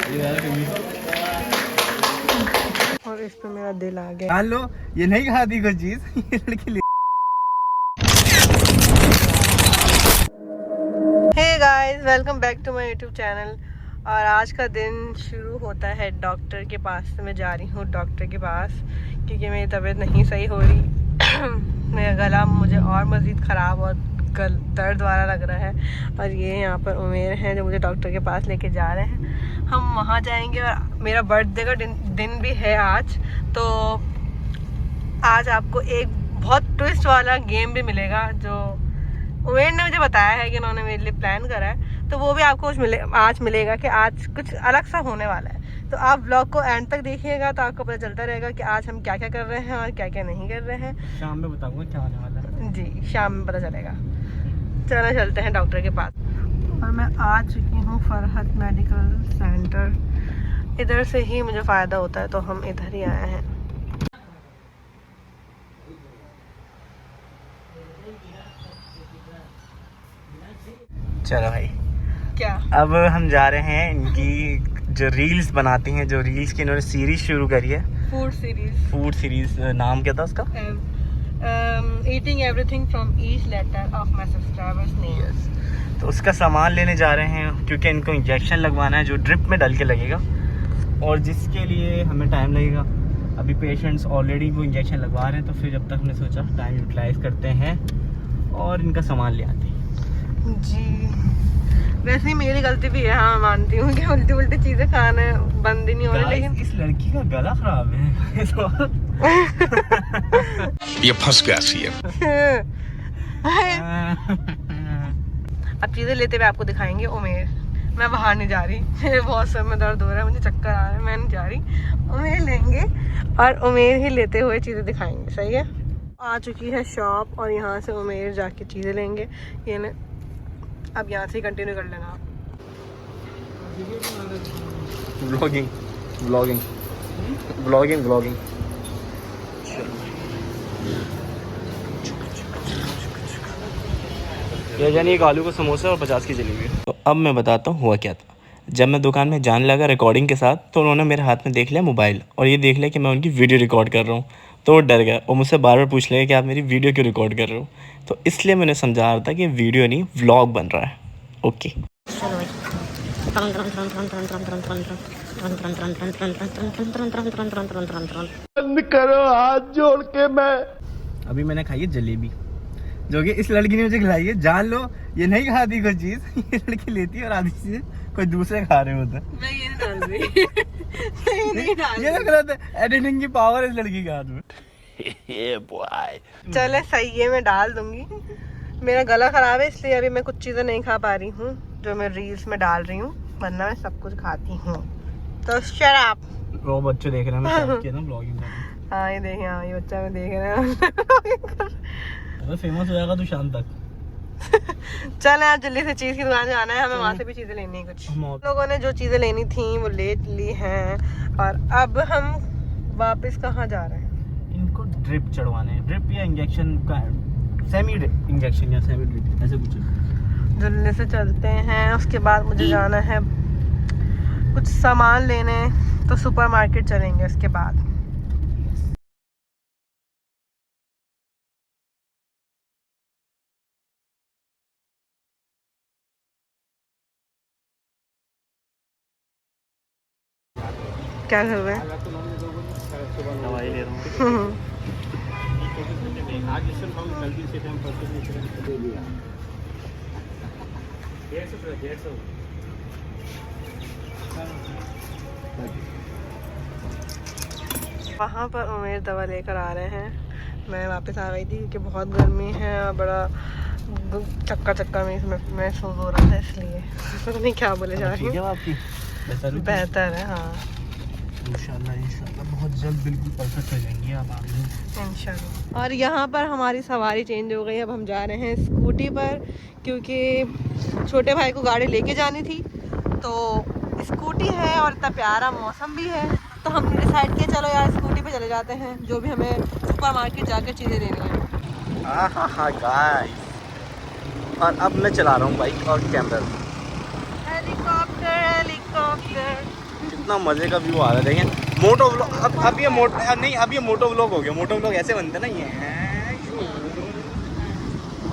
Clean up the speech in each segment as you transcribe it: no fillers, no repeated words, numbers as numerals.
और इस पे मेरा दिल आ गया। लो ये नहीं खाती कोई चीज, ये लड़की ले। Hey guys, welcome back to my YouTube channel. और आज का दिन शुरू होता है डॉक्टर के पास से। मैं जा रही हूँ डॉक्टर के पास क्योंकि मेरी तबीयत नहीं सही हो रही। मेरा गला मुझे और मज़ीद ख़राब और दर्द वाला लग रहा है। और ये यहाँ पर उमेर हैं जो मुझे डॉक्टर के पास लेके जा रहे हैं। हम वहाँ जाएंगे और मेरा बर्थडे का दिन भी है आज। तो आज आपको एक बहुत ट्विस्ट वाला गेम भी मिलेगा जो उमेर ने मुझे बताया है कि उन्होंने मेरे लिए प्लान करा है। तो वो भी आपको आज मिलेगा कि आज कुछ अलग सा होने वाला है। तो आप व्लॉग को एंड तक देखिएगा तो आपको पता चलता रहेगा कि आज हम क्या क्या कर रहे हैं और क्या क्या नहीं कर रहे हैं। शाम में बताऊंगा क्या होने वाला है। जी, शाम में पता चलेगा। चलो चलते हैं डॉक्टर के पास। और मैं आ चुकी हूँ फरहत मेडिकल सेंटर। इधर से ही मुझे फ़ायदा होता है तो हम इधर ही आए हैं। चलो भाई, क्या अब हम जा रहे हैं इनकी जो रील्स बनाती हैं, जो रील्स की इन्होंने सीरीज शुरू करी है, फूड सीरीज। नाम क्या था उसका? Eating everything from each letter of my subscribers name. तो उसका सामान लेने जा रहे हैं क्योंकि इनको इंजेक्शन लगवाना है जो ड्रिप में डल के लगेगा और जिसके लिए हमें टाइम लगेगा। अभी पेशेंट्स ऑलरेडी वो इंजेक्शन लगवा रहे हैं, तो फिर जब तक हमने सोचा टाइम यूटिलाइज करते हैं और इनका सामान ले आते हैं। जी, वैसे ही मेरी गलती भी है। हाँ, मानती हूँ कि उल्टी उल्टी चीज़ें खाना बंद ही नहीं हो रही, लेकिन इस लड़की का गला खराब है। ये फंस गया सी है। अब चीज़ें लेते हुए आपको दिखाएंगे उमेर। मैं बाहर नहीं जा रही, मेरे बहुत सर में दर्द हो रहा है, मुझे चक्कर आ रहा है, मैं नहीं जा रही। उमेर लेंगे और उमेर ही लेते हुए चीज़ें दिखाएंगे। सही है। आ चुकी है शॉप और यहाँ से उमेर जाके चीज़ें लेंगे। ये ने अब यहाँ से कंटिन्यू कर लेना आप। व्लॉगिंग। ये जानी एक आलू का समोसा और 50 की जलेबी। तो अब मैं बताता हूँ हुआ क्या था। जब मैं दुकान में जाने लगा रिकॉर्डिंग के साथ, तो उन्होंने मेरे हाथ में देख लिया मोबाइल और ये देख लिया कि मैं उनकी वीडियो रिकॉर्ड कर रहा हूँ। तो वो डर गया और मुझसे बार बार पूछ लेगा कि आप मेरी वीडियो क्यों रिकॉर्ड कर रहे हो। तो इसलिए मैंने समझा रहा था कि वीडियो नहीं व्लॉग बन रहा है। ओके, बंद करो हाथ जोड़ के। मैं अभी मैंने खाई है जलेबी जो कि इस लड़की ने मुझे खिलाई है। जान लो ये नहीं खाती कोई चीज, ये लड़की लेती है और आधी चीजें कोई दूसरे खा रहे होते हैं। मैं ये नहीं डाल रही। ये लग रहा था एडिटिंग की पावर इस लड़की के हाथ में। चले सही है, मैं डाल दूंगी। मेरा गला खराब है इसलिए अभी मैं कुछ चीज़ें नहीं खा पा रही हूँ जो मैं रील्स में डाल रही हूँ, वरना मैं सब कुछ खाती हूँ। तो शराब वो बच्चे देख रहे हैं ना ब्लॉगिंग। हाँ ये देखें, हाँ ये बच्चा मैं देख रहा हूँ। अगर फेमस हो जाएगा तो शाम तक। चल यार, जल्दी से चीज़ की दुकान जाना है हमें, वहाँ से भी चीज़ें लेनी है। कुछ लोगों ने जो चीज़ें लेनी थी वो ले ली हैं और अब हम वापस कहाँ जा रहे हैं? इनको ड्रिप चढ़वाने हैं। ड्रिप या इंजेक्शन का, सेमी इंजेक्शन या सेमी ड्रिप, ऐसे कुछ। जल्दी से चलते हैं। उसके बाद मुझे जाना है कुछ सामान लेने, तो सुपरमार्केट चलेंगे उसके बाद। क्या कर रहे हैं? दवाई ले रहा हूँ। वहाँ पर उमेर दवा लेकर आ रहे हैं। मैं वापस आ गई थी क्योंकि बहुत गर्मी है और बड़ा चक्कर में इसमें महसूस हो रहा था, इसलिए पता नहीं क्या बोले जा रही हूँ। बेहतर है, हाँ इंशाल्लाह बहुत जल्द बिल्कुल परफेक्ट हो जाएंगी आप इंशाल्लाह। और यहाँ पर हमारी सवारी चेंज हो गई। अब हम जा रहे हैं स्कूटी पर क्योंकि छोटे भाई को गाड़ी लेके जानी थी। तो स्कूटी है और इतना प्यारा मौसम भी है, तो हमने डिसाइड किया चलो यार स्कूटी पे चले जाते हैं, जो भी हमें सुपरमार्केट जाकर चीज़ें लेनी है। हाँ गाइस, और अब मैं चला रहा हूँ बाइक और कैमरा। हेलीकॉप्टर हेलीकॉप्टर कितना मजे का व्यू आ रहा है। देखिए मोटो व्लॉग, अब ये मोटो व्लॉग हो गया। मोटो व्लॉग ऐसे बनते हैं ना, ये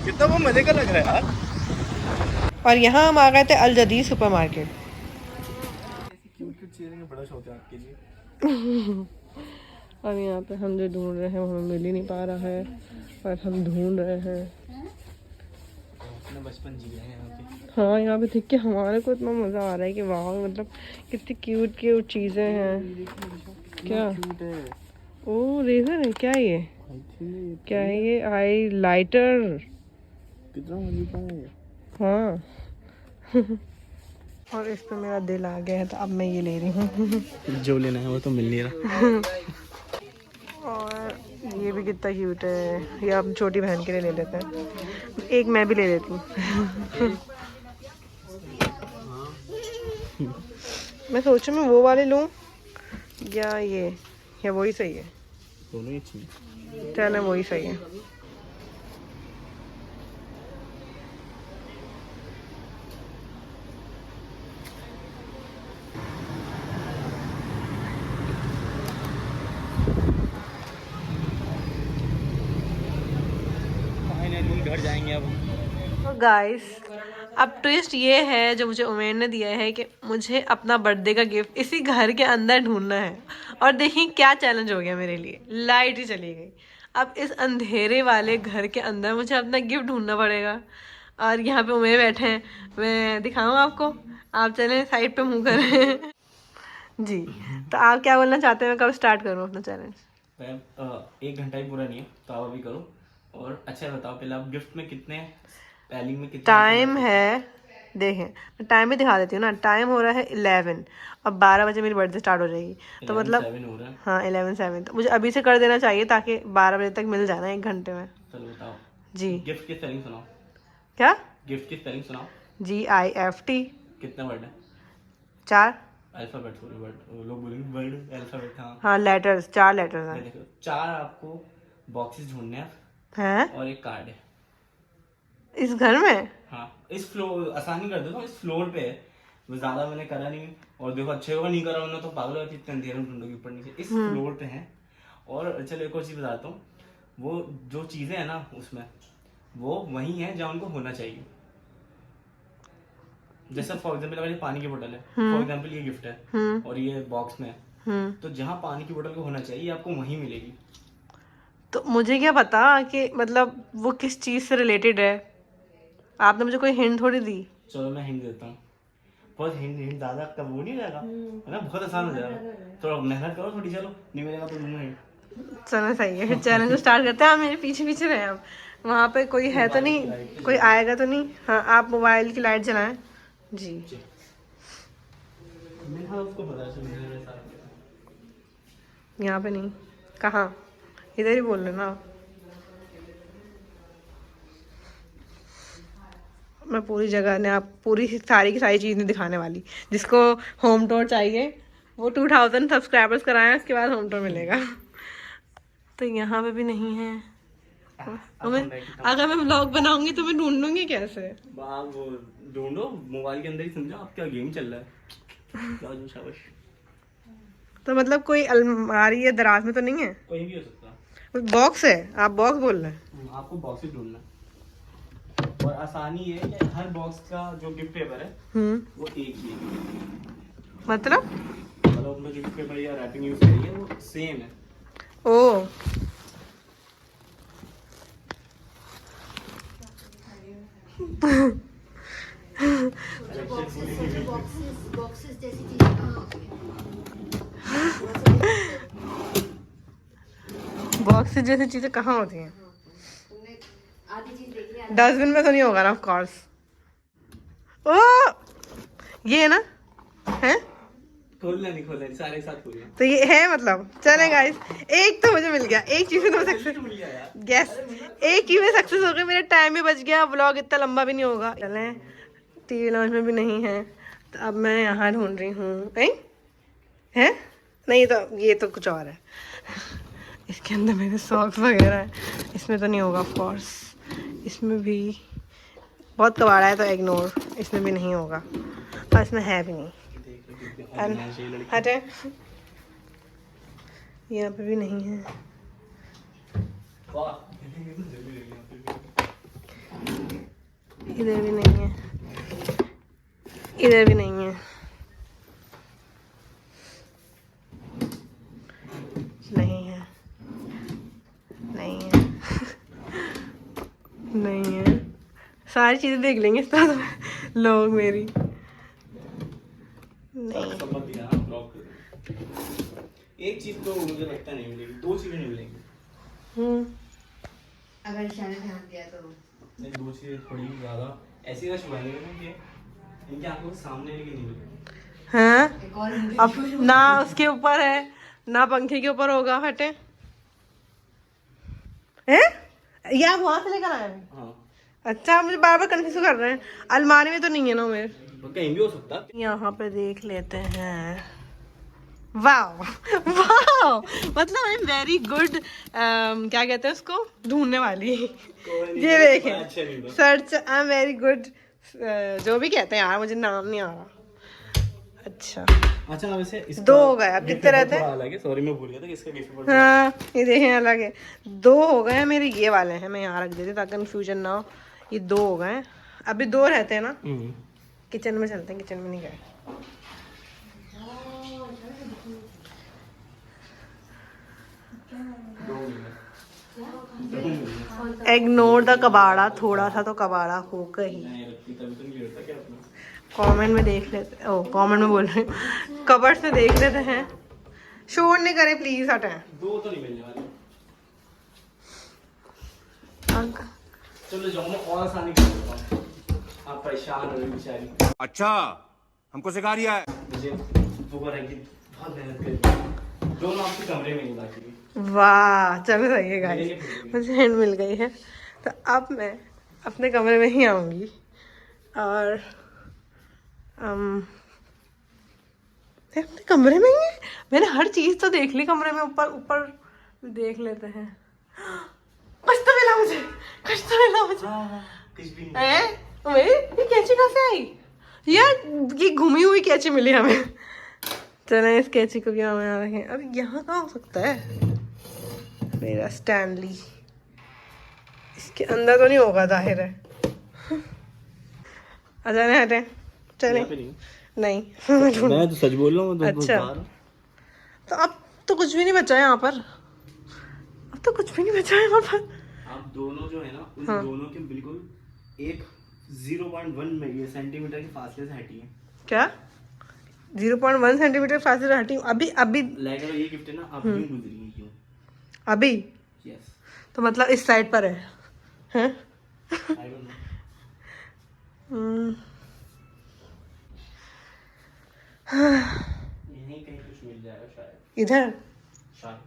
कितना वो मजे का लग रहा है यार। और यहाँ हम आ गए थे अल जदीद सुपर मार्केट। बड़ा शौक है आपके लिए। और यहाँ पे हम जो ढूंढ रहे हैं वो हमें मिल ही नहीं पा रहा है, और हम ढूंढ रहे हैं। अपना बचपन जी रहे हैं यहाँ पे। हाँ, यहाँ पे देख के हमारे को इतना मज़ा आ रहा है कि वाह, मतलब कितनी क्यूट क्यूट चीज़ें हैं। क्या ओ रेजर है क्या ये? क्या है ये? आई लाइटर। कितना मजे का है। हाँ और इस पे मेरा दिल आ गया है, तो अब मैं ये ले रही हूँ। जो लेना है वो तो मिल नहीं रहा। और ये भी कितना क्यूट है, ये आप छोटी बहन के लिए ले लेते हैं। एक मैं भी ले लेती हूँ। मैं सोचूं मैं वो वाले लूँ या ये, या वही सही है? दोनों ही अच्छी हैं। चलो वही सही है। घर जाएंगे अब। तो गाइस, अब ट्विस्ट ये है जो मुझे उमेर ने दिया है कि मुझे अपना बर्थडे का गिफ्ट इसी घर के अंदर ढूंढना है। और देखिए क्या चैलेंज हो गया मेरे लिए, लाइट ही चली गई। अब इस अंधेरे वाले घर के अंदर मुझे अपना गिफ्ट ढूंढना पड़ेगा। और यहाँ पे उमेर बैठे हैं, मैं दिखाऊँ आपको? आप चलें साइड पे मुँह करें। जी, तो आप क्या बोलना चाहते हैं? मैं कब स्टार्ट करूँ अपना चैलेंज? मैं 1 घंटा ही पूरा नहीं है तो आप अभी करो। और अच्छा बताओ पहले आप गिफ्ट में कितने, पैलिंग में कितने टाइम है? देखें, मैं टाइम भी दिखा देती हूँ ना। टाइम हो रहा है 11 और 12 बजे मेरी बर्थडे स्टार्ट हो जाएगी। तो मतलब 11:07 हो रहा है। हाँ 11:07, तो मुझे अभी से कर देना चाहिए ताकि 12 बजे तक मिल जाना 1 घंटे में। चलो बताओ जी। गिफ्ट की स्पेलिंग सुनाओ। क्या? गिफ्ट की स्पेलिंग सुनाओ। GIFT। कितने वर्ड है? 4। अल्फाबेट, सॉरी वर्ड, लोग बोलेंगे वर्ड, अल्फाबेट। हाँ हाँ लेटर्स, 4 लेटर्स हैं। देखो 4 आपको बॉक्सेस ढूंढने हैं हैं और एक कार्ड है इस घर में? हाँ। इस फ्लोर, आसानी कर देता हूँ, इस फ्लोर पे है। वो ज्यादा मैंने करा नहीं। और देखो अच्छे होगा नहीं करा उन्होंने तो पागल होती, इतने अंधेरे में ढूंढोगे ऊपर नीचे। इस फ्लोर पे है। और चलो एक और चीज बताता हूँ, वो जो चीजें है ना उसमें, वो वही है जहाँ उनको होना चाहिए। जैसे फॉर एग्जाम्पल अगर ये पानी की बोतल है, फॉर एग्जाम्पल ये गिफ्ट है और ये बॉक्स में है, तो जहाँ पानी की बोतल को होना चाहिए आपको वहीं मिलेगी। तो मुझे क्या पता कि मतलब वो किस चीज़ से रिलेटेड है? आपने मुझे कोई हिंट थोड़ी दी। चलो मैं हिंट देता हूँ। बहुत हिंट ज्यादा आपका वो नहीं रहेगा है ना, बहुत आसान हो जाएगा। थोड़ा मेहनत करो थोड़ी, चलो नहीं मिलेगा तो दूंगा हिंट। चलो सही है, फिर चैलेंज स्टार्ट करते हैं। आप मेरे पीछे पीछे रहे। आप वहाँ पे कोई है तो नहीं, कोई आएगा तो नहीं? हाँ, आप मोबाइल की लाइट जलाएं। जी। हाँ उसको पता चल मेरे साथ। यहाँ पे नहीं, कहाँ? इधर ही बोल रहे ना आप। मैं पूरी जगह ने आप पूरी सारी की सारी चीज़ नहीं दिखाने वाली। जिसको होम टूर चाहिए वो 2000 सब्सक्राइबर्स कराएं, उसके बाद होम टूर मिलेगा। तो यहाँ पे भी नहीं है। अगर मैं व्लॉग बनाऊंगी तो मैं ढूंढूंगी कैसे? आप वो ढूंढो मोबाइल के अंदर ही, समझो आप क्या गेम चल रहा है। जाओ शाबाश। तो मतलब कोई अलमारी या दराज में तो नहीं है? कहीं भी हो सकता है। बॉक्स है? आप बॉक्स बोल रहे हैं? आपको बॉक्स ही ढूंढना है। और आसानी ये है कि हर बॉक्स का जो गिफ्ट पेपर है वो एक ही है। मतलब अपना गिफ्ट पेपर या रैपिंग यूज करिए वो सेम है। ओ बॉक्स जैसी चीजें कहाँ होती हैं? डस्टबिन में तो नहीं होगा ना, ऑफ कोर्स। ओ ये है ना? है? खोलना नहीं, खोलना नहीं, सारे साथ खोलना। तो ये है मतलब। चले गाइस, एक तो मुझे मिल गया, एक चीज में तो सक्सेस। मिल गया यार। यस, एक चीज में सक्सेस हो गई। मेरा टाइम भी बच गया, व्लॉग इतना लंबा भी नहीं होगा। चलें, टीवी लॉन्च में भी नहीं है, तो अब मैं यहाँ ढूंढ रही हूँ। है? नहीं तो ये तो कुछ और है। इसके अंदर मेरे सॉक्स वगैरह है, इसमें तो नहीं होगा ऑफ कोर्स। इसमें भी बहुत कबाड़ा है तो इग्नोर, इसमें भी नहीं होगा और इसमें है भी नहीं। हटे, यहाँ पे भी नहीं है। इधर भी नहीं है, इधर भी नहीं है। नहीं है, नहीं है, नहीं है। सारी चीजें देख लेंगे साथ लोग मेरी। नहीं, एक चीज तो मुझे लगता नहीं मिलेगी, दो चीजें नहीं मिलेंगी। अगर इशारे ध्यान दिया तो नहीं, दो चीजें थोड़ी ज्यादा ऐसी ना छुपाएंगे कि इनकी आंखों के सामने लेके नहीं मिलेगी। हाँ, एक और अब ना उसके ऊपर है ना पंखे के ऊपर होगा। हटे हैं, ये आप वहां से लेकर आए हैं? हाँ, अच्छा, मुझे बार बार कंफ्यूज कर रहे हैं। अलमारी में तो नहीं है ना मेरे, कहीं भी हो सकता है। यहाँ पे देख लेते हैं। वाओ वाओ, मतलब आई एम वेरी गुड, क्या कहते हैं उसको, ढूंढने वाली। ये देखें, search, I am very good, जो भी कहते हैं यार, मुझे नाम नहीं आ रहा। अच्छा अच्छा, वैसे दो हो गए, अब कितने रहते हैं? अलग है, सॉरी मैं भूल गया था कि इसका गिफ्ट पेपर। हाँ, ये देखें अलग है। दो हो गए हैं मेरे, ये वाले हैं, मैं यहाँ रख देती ताकि कंफ्यूजन ना हो। ये दो हो गए, अभी दो रहते हैं ना। किचन में चलते हैं, किचन में नहीं गए। इग्नोर द कबाड़ा, थोड़ा सा तो कबाड़ा होगा ही। कमेंट में देख लेते, ओ कमेंट में बोल रहे हैं, कबर्ड में देख लेते हैं। शोर नहीं करे प्लीज, हटें। दो तो नहीं मिलने वाले। चलो जाओ, मैं और आसानी कर देता हूं। आप परेशान हो रही बेचारी। अच्छा, हमको सिखा रिया है। मुझे वो रहेगी, बहुत मेहनत करी। दोनों आपके कमरे में ही बाकी। वाह, चलो सही है गाइस, मुझे हैंड मिल गई है। तो अब मैं अपने कमरे में ही आऊँगी और अपने कमरे में ही है। मैंने हर चीज़ तो देख ली कमरे में, ऊपर ऊपर देख लेते हैं। कुछ तो मिला मुझे, कुछ तो मिला मुझे। कुछ भी नहीं। ये कैंची कहाँ से आई यार? ये घूमी हुई कैंची मिली हमें। चले इस कैंची को क्या में आ रखे हैं। अब यहाँ कहाँ हो सकता है मेरा स्टैनली? इसके अंदर तो नहीं होगा, जाहिर है। अच्छा नहीं, हटे, चले। नहीं मैं तो सच बोल रहा हूँ। अच्छा, तो अब तो कुछ भी नहीं बचा है यहाँ पर, अब तो कुछ भी नहीं बचा है यहाँ पर। आप दोनों जो है ना, उन दोनों के बिल्कुल एक 0.1 सेंटीमीटर के फासले से हटी है। क्या 0.1 सेंटीमीटर फासले से हटी? अभी अभी लाइक ये गिफ्ट है ना, आप यूं गुजरी है क्यों? अभी यस, तो मतलब इस साइड पर है, हैं? I don't know. यहीं कहीं कुछ मिल जाएगा शायद। इधर? शायद।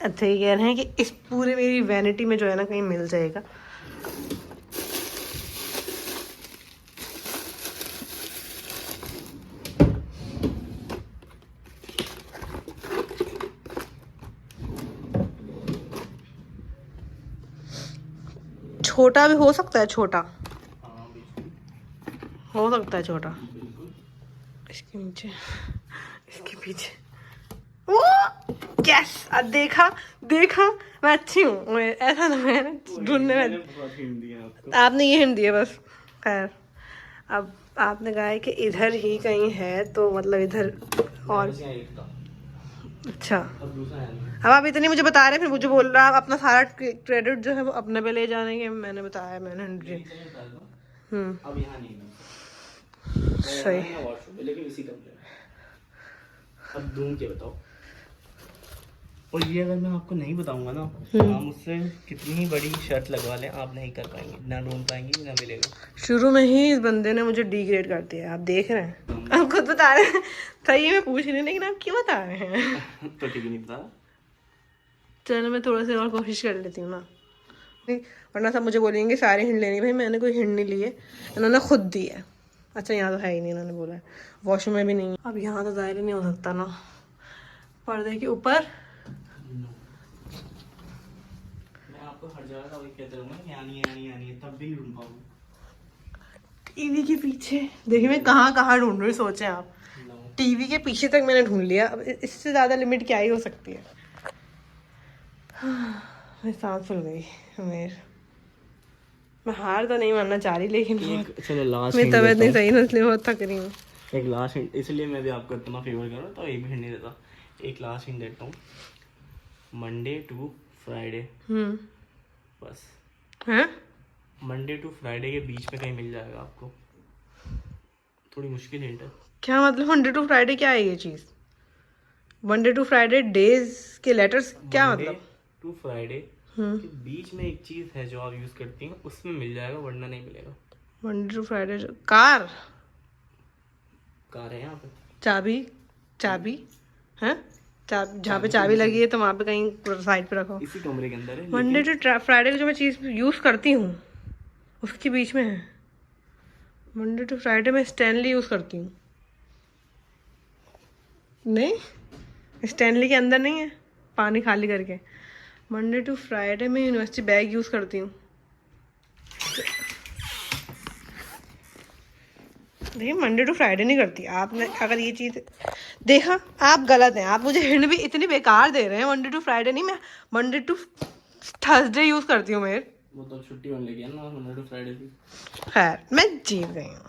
अच्छा, ये कह रहे हैं कि इस पूरे मेरी वैनिटी में जो है ना कहीं मिल जाएगा। छोटा भी हो सकता है, छोटा हो सकता है, छोटा। इसके नीचे, इसके पीछे। ओ यस, अब देखा देखा, मैं अच्छी हूँ। ऐसा ना मैं ढूंढने में, आपने ये हिंट दिया बस। खैर, अब आपने कहा है कि इधर ही कहीं है, तो मतलब इधर। और अच्छा, अब आप इतनी मुझे बता रहे हैं, फिर मुझे बोल रहा है अपना सारा क्रेडिट जो है वो अपने पे ले जाने के। मैंने बताया, मैंने अब यहाँ नहीं सही, लेकिन इसी कमरे में। अब ढूंढ के बताओ। और ये अगर मैं आपको नहीं बताऊंगा ना, आप मुझसे कितनी ही बड़ी शर्त लगवा लें, आप नहीं कर पाएंगे, ना ढूंढ पाएंगे, ना मिलेगा। शुरू में ही इस बंदे ने मुझे डिग्रेड कर दिया, आप देख रहे हैं। आप खुद बता रहे हैं, सही में पूछ रही, लेकिन आप क्यों बता रहे हैं? तो ठीक नहीं बता। चलो मैं थोड़ा सा और कोशिश कर लेती हूँ ना, वरना सब मुझे बोलेंगे सारे हिंट लेनी। भाई मैंने कोई हिंट नहीं ली है, इन्होंने खुद दी है। अच्छा, यहाँ तो है ही नहीं, इन्होंने बोला है। वॉशरूम में भी नहीं है। अब यहाँ तो जाहिर नहीं हो सकता ना, पर्दे के ऊपर। मैं आपको हर जगह का वही कहते रहूँगा, यानी तब भी ढूंढ पाऊंगा। टीवी के पीछे देखिए, मैं कहाँ कहाँ ढूंढ रही हूँ, सोचें आप। टीवी के पीछे तक मैंने ढूंढ लिया, अब इससे ज़्यादा लिमिट क्या ही हो सकती है। मैं सांस फूल गई मैं हार तो नहीं मानना चाह रही, लेकिन चलो लास्ट मेरी तबीयत नहीं सही ना, इसलिए बहुत थक रही हूँ। एक लास्ट हिंट, इसलिए मैं भी आपको इतना फेवर कर रहा हूँ, तो एक भी हिंट नहीं देता। एक लास्ट हिंट देता हूँ, मंडे टू फ्राइडे, बस हैं? मंडे टू फ्राइडे के बीच में कहीं मिल जाएगा आपको। थोड़ी मुश्किल हिंट है। क्या मतलब मंडे टू फ्राइडे क्या है ये चीज़? मंडे टू फ्राइडे डेज के लेटर्स क्या मतलब? टू फ्राइडे के बीच में एक चीज है जो आप यूज करती हैं, उसमें मिल जाएगा, वरना नहीं मिलेगा। Monday to Friday car car है यहाँ पे, चाबी है, जहाँ पे चाबी लगी है तो वहाँ पे कहीं साइड पे रखो। इसी कमरे के अंदर है। मंडे टू फ्राइडे को जो मैं चीज़ यूज़ करती हूँ उसके बीच में है। मंडे टू फ्राइडे में स्टैनली यूज़ करती हूँ। नहीं, स्टैनली के अंदर नहीं है, पानी खाली करके। मंडे टू फ्राइडे में यूनिवर्सिटी बैग यूज़ करती हूँ। देखिए मंडे टू फ्राइडे नहीं करती। आपने अगर ये चीज़ देखा, आप गलत हैं। आप मुझे हिंट भी इतनी बेकार दे रहे हैं। मंडे टू फ्राइडे नहीं, मैं मंडे टू थर्सडे यूज़ करती हूँ। मेरे वो तो छुट्टी होने लगी है ना मंडे टू फ्राइडे की। खैर मैं जीत गई हूँ।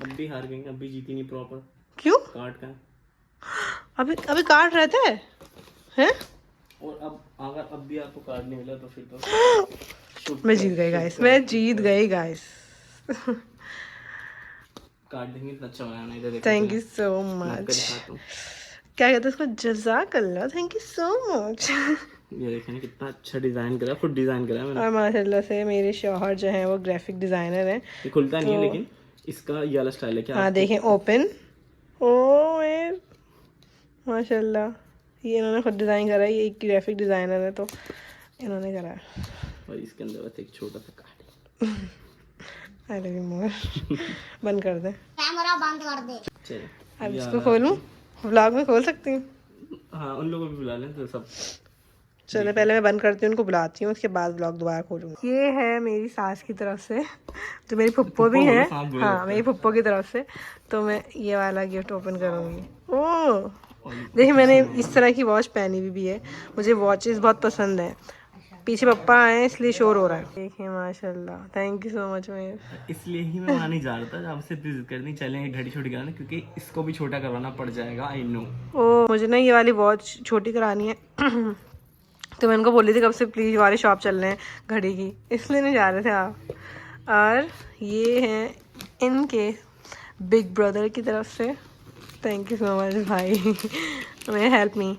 अब भी हार गई, अब भी जीती नहीं प्रॉपर। क्यों? कार्ड का अभी कार्ड रहता है हैं? और अब अगर अब भी आपको कार्ड नहीं मिला तो फिर तो मैं जीत गई गाइस, मैं जीत गई गाइस। कार्ड देंगे इतना अच्छा बनाना, इधर देखो। Thank you so much. क्या कहते हैं उसको? जज़ाकल्लाह, थैंक यू सो मच। ये देखें ना कितना अच्छा डिजाइन करा, खुद डिजाइन करा मैंने। और माशाल्लाह से मेरे शौहर जो हैं वो ग्राफिक डिजाइनर हैं। ये खुलता नहीं है, लेकिन इसका ये वाला स्टाइल है क्या? हाँ देखें, ओपन। ओ माशाल्लाह, ये इन्होंने खुद डिज़ाइन करा है। ये एक ग्राफिक डिज़ाइनर है तो इन्होंने करा है। और इसके अंदर बस एक छोटा सा card. I love you more. बंद कर दे, कैमरा बंद कर दे। चलो अब इसको खोलूं? व्लॉग में खोल सकती हूँ? हाँ, उन लोगों को भी बुला लें तो सब। चलो पहले मैं बंद करती हूँ, उनको बुलाती हूँ, उसके बाद व्लॉग दोबारा खोलूँगी। ये है मेरी सास की तरफ से, जो मेरी फुप्पो भी हैं। हाँ, मेरी फुप्पो की तरफ से। तो मैं ये वाला गिफ्ट ओपन करूँगी। ओह देखिए, मैंने इस तरह की वॉच पहनी भी है। मुझे वॉचेस बहुत पसंद है। पीछे पप्पा आए इसलिए शोर हो रहा है। देखिए माशाल्लाह, थैंक यू सो मच। मैं इसलिए ही मैं वहाँ नहीं जा रहा था, आपसे विजिट करनी चलें घड़ी छोटी कराने, क्योंकि इसको भी छोटा करवाना पड़ जाएगा। I know. ओ मुझे ना ये वाली वॉच छोटी करानी है। तो मैं उनको बोली थी कब से प्लीज़ वाले शॉप चल रहे हैं घड़ी की, इसलिए नहीं जा रहे थे आप। और ये हैं इनके बिग ब्रदर की तरफ से। थैंक यू सो मच भाई। मैं हेल्प मी।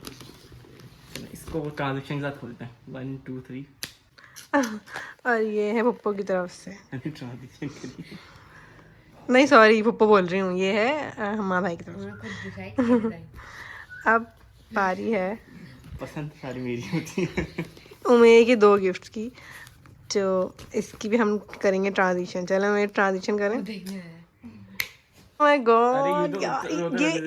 इसको वो ट्रांजेक्शन के साथ खोलते हैं। 1 2 3। और ये है पप्पो की तरफ से। ट्रांजेक्शन नहीं सॉरी, पप्पो बोल रही हूँ। ये है हमारा भाई की तरफ से। अब बारी है पसंद सारी मेरी होती है। उमेर की 2 गिफ्ट की, जो इसकी भी हम करेंगे ट्रांजिशन। चलो मैं ट्रांजिशन करें। माय गॉड,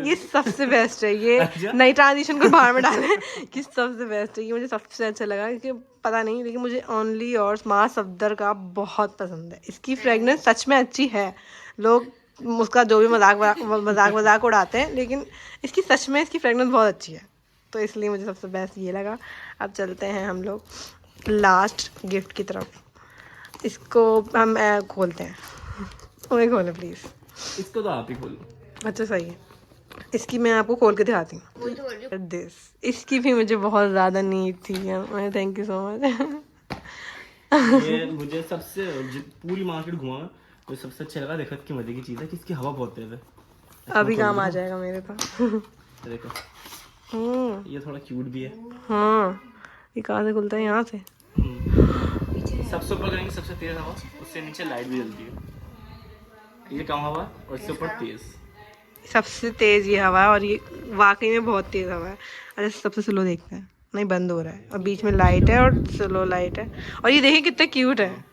ये सबसे बेस्ट है। ये नई ट्रांजिशन को बाहर में डालें कि सबसे बेस्ट है। ये मुझे सबसे अच्छा लगा, क्योंकि पता नहीं, लेकिन मुझे ओनली और माँ सफदर का बहुत पसंद है। इसकी फ्रेगनेंस सच में अच्छी है। लोग उसका जो भी मजाक उड़ाते हैं, लेकिन इसकी सच में इसकी फ्रेगनेंस बहुत अच्छी है, तो इसलिए मुझे सबसे बेस्ट ये लगा। अब चलते हैं हम लोग लास्ट गिफ्ट की तरफ। इसको हम खोलते हैं। ओए खोले प्लीज़। इसको तो आप ही खोलो। अच्छा सही है, इसकी मैं आपको खोल के दिखाती हूँ। दिस इसकी भी मुझे बहुत ज़्यादा नीड थी। Thank you so much. ये मुझे सबसे पूरी मार्केट घुमा, मुझे सबसे अच्छा लगा। देखो की मजे की चीज़ है कि इसकी हवा बहुत तेज है। अभी काम आ जाएगा मेरे पास। देखो ये थोड़ा क्यूट भी है। हाँ, ये कहाँ से खुलता है? यहाँ से। सबसे ऊपर करेंगे सबसे तेज हवा, उससे नीचे लाइट भी जलती है। ये कम हवा और इससे ऊपर तेज। सबसे तेज ये हवा है, और ये वाकई में बहुत तेज हवा है। अच्छा सबसे स्लो देखते हैं। नहीं, बंद हो रहा है, और बीच में लाइट है और स्लो लाइट है। और ये देखिए कितना क्यूट है।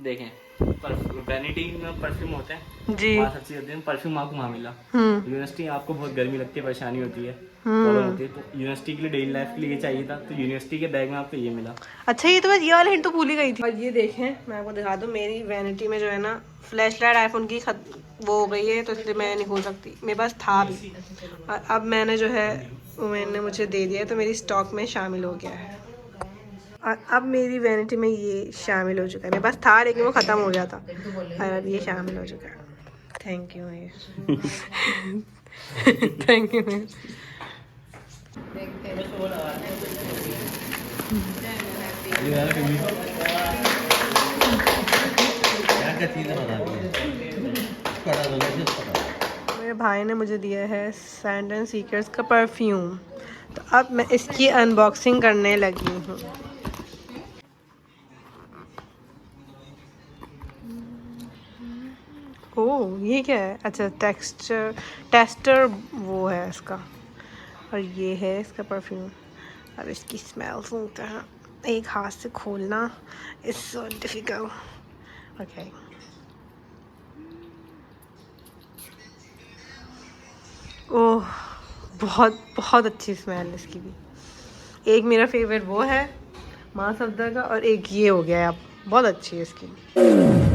देखें वैनिटी में परफ्यूम होते हैं जी। वहाँ सब चीज़ होती है, परफ्यूम आपको वहाँ मिला। हम्म। यूनिवर्सिटी आपको बहुत गर्मी लगती है, परेशानी होती है, प्रॉब्लम होती है, तो यूनिवर्सिटी के लिए डेली लाइफ के लिए ये चाहिए था, तो यूनिवर्सिटी के बैग में आपको ये मिला। अच्छा, ये तो बस ये वाला हिंट तो भूल ही गई थी। और ये देखें, मैं आपको दिखा दूँ, मेरी वैनिटी में जो है ना फ्लैश लाइट आईफोन की वो हो गई है, तो इसलिए मैं नहीं खोल सकती। मेरे पास था भी और अब मैंने जो है मैंने मुझे दे दिया है, तो मेरी स्टॉक में शामिल हो गया है। और अब मेरी वैनिटी में ये शामिल हो चुका है। मेरे पास था लेकिन वो ख़त्म हो गया था और अब ये शामिल हो चुका है। Thank you thank you. मेरे भाई ने मुझे दिया है सैंड एंड सीकर्स का परफ्यूम, तो अब मैं इसकी अनबॉक्सिंग करने लगी हूँ। ओह, ये क्या है? अच्छा, टेस्टर वो है इसका, और ये है इसका परफ्यूम। अब इसकी स्मेल सूंघते हैं, एक हाथ से खोलना इज सो डिफिकल्ट। ओके, ओह, बहुत बहुत अच्छी स्मेल इसकी भी। एक मेरा फेवरेट वो है माँ सफदर का, और एक ये हो गया है। अब बहुत अच्छी है इसकी।